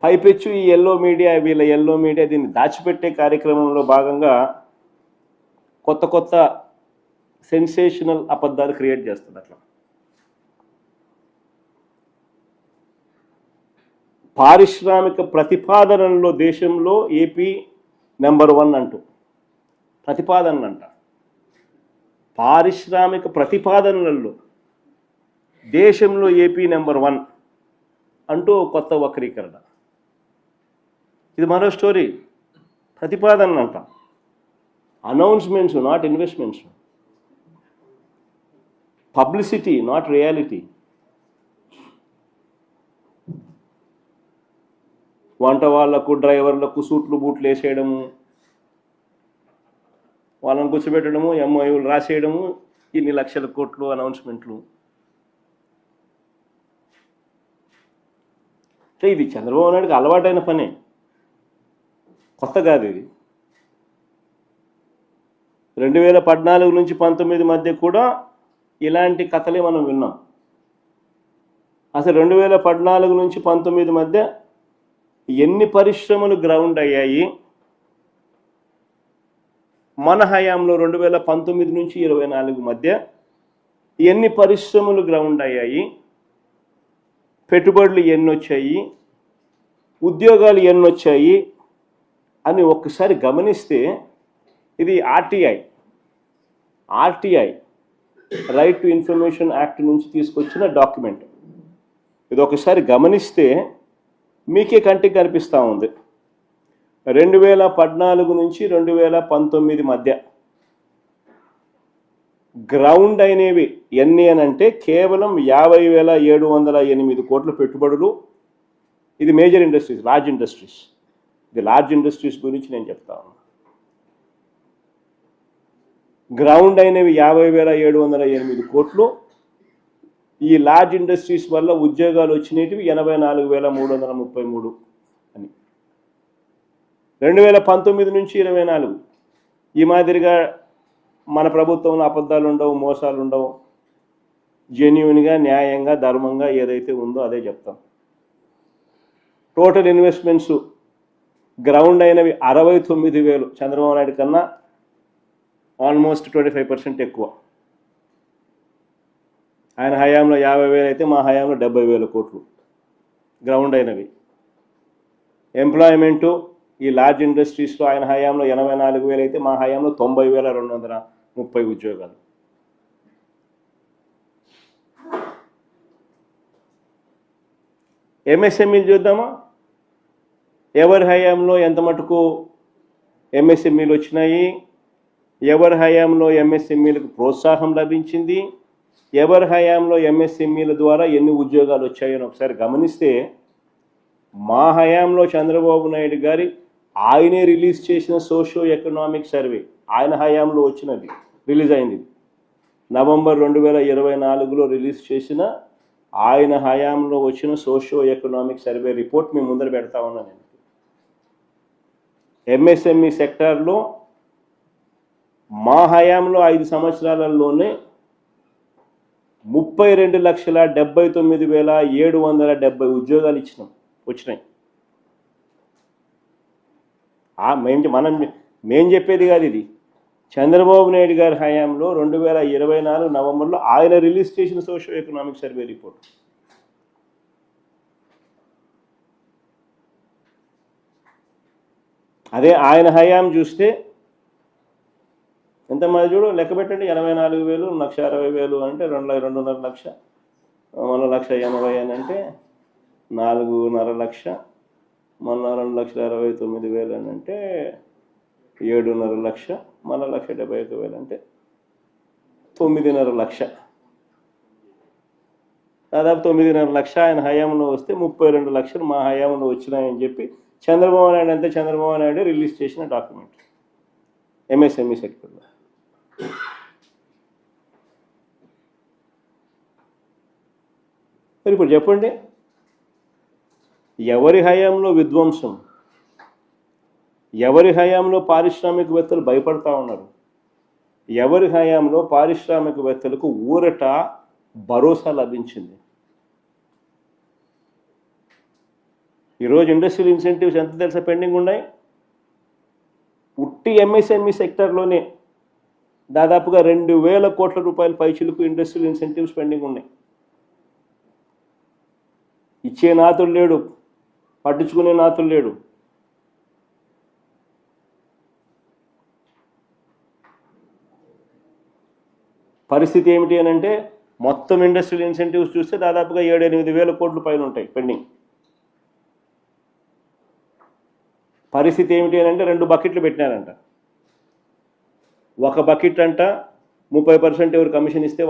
పైపెచ్చు ఈ yellow media, వీళ్ళ ఎల్లో మీడియా దీన్ని దాచిపెట్టే కార్యక్రమంలో భాగంగా కొత్త కొత్త సెన్సేషనల్ అబద్ధాలు క్రియేట్ చేస్తుంది. అట్లా పారిశ్రామిక ప్రతిపాదనలో దేశంలో ఏపీ నెంబర్ 1 అంటూ ప్రతిపాదనలు అంట. పారిశ్రామిక ప్రతిపాదనలలో దేశంలో ఏపీ నెంబర్ 1 అంటూ కొత్త వక్రీకరణ. ఇది మరో స్టోరీ. ప్రతిపాదనలు అంట, announcements not investments, publicity not reality. వంట వాళ్లకు డ్రైవర్లకు సూట్లు బూట్లు వేసేయడము, వాళ్ళని కూర్చోబెట్టడము, ఎంఓయూలు రాసేయడము, ఇన్ని లక్షల కోట్లు అనౌన్స్మెంట్లు. ఇది చంద్రబాబు నాయుడుకి అలవాటైన పనే, కొత్త కాదు ఇది. 2014 నుంచి 19 మధ్య కూడా ఇలాంటి కథలే మనం విన్నాం. అసలు 2014 నుంచి 19 మధ్య ఎన్ని పరిశ్రమలు గ్రౌండ్ అయ్యాయి? మన హయాంలో 2019 నుంచి 24 మధ్య ఎన్ని పరిశ్రమలు గ్రౌండ్ అయ్యాయి? పెట్టుబడులు ఎన్ని వచ్చాయి? ఉద్యోగాలు ఎన్ని వచ్చాయి అని ఒక్కసారి గమనిస్తే, ఇది RTI right to information act నుంచి తీసుకొచ్చిన డాక్యుమెంట్. ఇది ఒకసారి గమనిస్తే మీకే కంటికి కనిపిస్తూ ఉంది. 2014 నుంచి 2019 మధ్య గ్రౌండ్ అయినవి ఎన్ని అని అంటే కేవలం 50,708 కోట్ల పెట్టుబడులు. ఇది మేజర్ ఇండస్ట్రీస్, లార్జ్ ఇండస్ట్రీస్. ఇది లార్జ్ ఇండస్ట్రీస్ గురించి నేను చెప్తా ఉన్నా. గ్రౌండ్ అయినవి 50,708 కోట్లు. ఈ లార్జ్ ఇండస్ట్రీస్ వల్ల ఉద్యోగాలు వచ్చినవి 84,333 అని. 2019 నుంచి 24 ఈ మాదిరిగా మన ప్రభుత్వంలో అబద్ధాలు ఉండవు, మోసాలు ఉండవు. జెన్యూన్గా, న్యాయంగా, ధర్మంగా ఏదైతే ఉందో అదే చెప్తాం. టోటల్ ఇన్వెస్ట్మెంట్స్ గ్రౌండ్ అయినవి 69,000, చంద్రబాబు నాయుడు కన్నా ఆల్మోస్ట్ 25% ఎక్కువ. ఆయన హయాంలో 50,000 అయితే మా హయాంలో 70,000 కోట్లు గ్రౌండ్ అయినవి. ఎంప్లాయ్మెంటు ఈ లార్జ్ ఇండస్ట్రీస్లో ఆయన హయాంలో 84,000 అయితే మా హయాంలో 90,230 ఉద్యోగాలు. ఎంఎస్ఎంఈలు చూద్దామా? ఎవరి హయాంలో ఎంత మటుకు ఎంఎస్ఎంఈలు వచ్చినాయి? ఎవరి హయాంలో ఎంఎస్ఎంఈలకు ప్రోత్సాహం లభించింది? ఎవరి హయాంలో ఎంఎస్ఎంఈల ద్వారా ఎన్ని ఉద్యోగాలు వచ్చాయని ఒకసారి గమనిస్తే, మా హయాంలో చంద్రబాబు నాయుడు గారి ఆయనే రిలీజ్ చేసిన సోషియో ఎకనామిక్ సర్వే, ఆయన హయాంలో వచ్చినది, రిలీజ్ అయింది. నవంబర్ 2024లో రిలీజ్ చేసిన ఆయన హయాంలో వచ్చిన సోషియో ఎకనామిక్ సర్వే రిపోర్ట్ మీ ముందర పెడతా ఉన్నా నేను. ఎంఎస్ఎంఈ సెక్టార్లో మా హయాంలో 5 సంవత్సరాలలోనే 32,79,770 ఉద్యోగాలు వచ్చినాయి. మేం చెప్పేది కాదు ఇది. చంద్రబాబు నాయుడు గారి హయాంలో 2024 నవంబర్లో ఆయన రిలీజ్ చేసిన సోషియో ఎకనామిక్ సర్వే రిపోర్ట్. అదే ఆయన హయాం చూస్తే ఎంతమంది చూడు, లెక్క పెట్టండి. 84,000, 1,60,000 అంటే 2.5 లక్ష, మన 1,80,000 అని అంటే 4.5 లక్ష, మన 2,69,000 అని అంటే 7.5 లక్ష, మన 1,75,000 అంటే 9.5 లక్ష. దాదాపు 9.5 లక్ష ఆయన హయాంలో వస్తే 32 లక్షలు మా హయాంలో వచ్చినాయని చెప్పి చంద్రబాబు నాయుడు అంతే చంద్రబాబు నాయుడు రిలీజ్ చేసిన డాక్యుమెంట్ ఎంఎస్ఎంఈ సెక్టర్లో. మరి ఇప్పుడు చెప్పండి, ఎవరి హయాంలో విధ్వంసం, ఎవరి హయాంలో పారిశ్రామికవేత్తలు భయపడతా ఉన్నారు, ఎవరి హయాంలో పారిశ్రామికవేత్తలకు ఊరట భరోసా లభించింది? ఈరోజు ఇండస్ట్రియల్ ఇన్సెంటివ్స్ ఎంత తెలుసా పెండింగ్ ఉన్నాయి? ఉట్టి ఎంఎస్ఎంఈ సెక్టర్లోనే దాదాపుగా 2,000 కోట్ల రూపాయల పైచిలకు ఇండస్ట్రియల్ ఇన్సెంటివ్స్ పెండింగ్ ఉన్నాయి. ఇచ్చే నాతులు లేడు, పట్టించుకునే నాతులు లేడు. పరిస్థితి ఏమిటి అని అంటే మొత్తం ఇండస్ట్రియల్ ఇన్సెంటివ్స్ చూస్తే దాదాపుగా 7-8 వేల కోట్ల పైన ఉంటాయి పెండింగ్. పరిస్థితి ఏమిటి అని అంటే 2 బకెట్లు పెట్టినారంట. ఒక బకెట్ అంట 30% ఎవరు కమిషన్ ఇస్తే